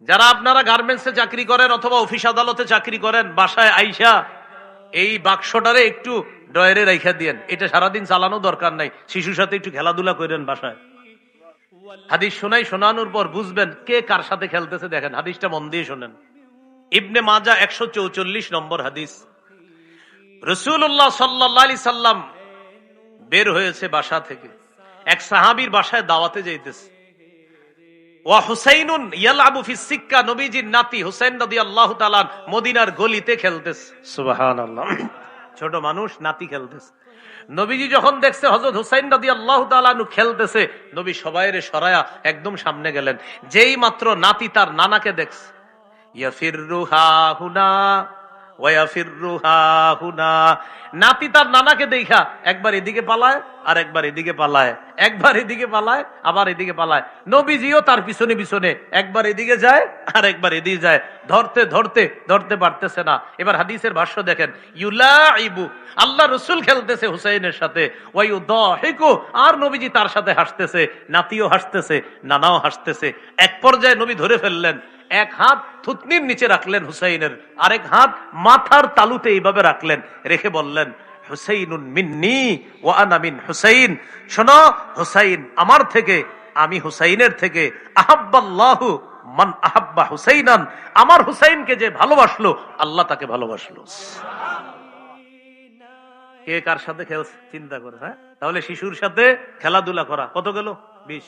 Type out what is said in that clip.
যারা আপনারা গার্মেন্টসে চাকরি করেন অথবা অফিস আদালতে চাকরি করেন, বাসায় আইসা এই বাক্সটারে একটু ডয়ারে রাইখা দিয়েন। এটা সারাদিন চালানো দরকার নাই, শিশুর সাথে একটু খেলাধুলা করেন বাসায়। হাদিস শোনানোর পর বুঝবেন কে কার সাথে খেলতেছে। দেখেন হাদিসটা মন দিয়ে শোনেন। ইবনে মাজা 144 নম্বর হাদিস। রাসূলুল্লাহ সাল্লাল্লাহু আলাইহি সাল্লাম বের হয়েছে বাসা থেকে, এক সাহাবীর বাসায় দাওয়াতে যাইতেছে। ওয়া হুসাইনুন ইয়ালআবু ফিস সিক্কা, নবীজির নাতি হুসাইন রাদিয়াল্লাহু তাআলা মদিনার গলিতে খেলতেছে। সুবহানাল্লাহ, ছোট মানুষ নাতি খেলতেছে। নবীজি যখন দেখছে হযরত হুসাইন রাদিয়াল্লাহু তাআলা খেলতেছে, নবী সবাইরে সরায়া একদম সামনে গেলেন। যেই মাত্র নাতি তার নানাকে দেখছে, ইয়াফিররু হা হুনা ওয়া ইয়াফিররু হা হুনা, নাতি তার নানাকে দেখা একবার এদিকে পালায় আর একবার এদিকে পালায়, একবার এদিকে পালায় আবার এদিকে পালায়। নবীজিও তার পিছনে পিছনে একবার এদিকে যায় আর একবার এদিকে যায়। ধরতে ধরতে ধরতে পারতেছে না। এবার হাদিসের ভাষ্য দেখেন, ইউলাইবু, আল্লাহ রাসূল খেলতেছে হুসাইনের সাথে, ওয়া ইউদাহিকু, আর নবীজি তার সাথে হাসতেছে, নাতিও হাসতেছে, নানাও হাসতেছে। এক পর্যায়ে নবী ধরে ফেললেন, এক হাত থুতনির নিচে রাখলেন হুসাইনের, আরেক হাত মাথার তালুতে এইভাবে রাখলেন, রেখে বললেন, হুসাইনুন মিন্নি ওয়া আনা মিন হুসাইন, শোনো হুসাইন আমার থেকে, আমি হুসাইনের থেকে। আহাব্বাল্লাহু মান আহাব্বা হুসাইনান, আমার হুসাইনকে যে ভালোবাসলো আল্লাহ তাকে ভালোবাসলো। কে কার সাথে খেলছে চিন্তা করে। হ্যাঁ, তাহলে শিশুর সাথে খেলাধুলা করা কত গেল? 20।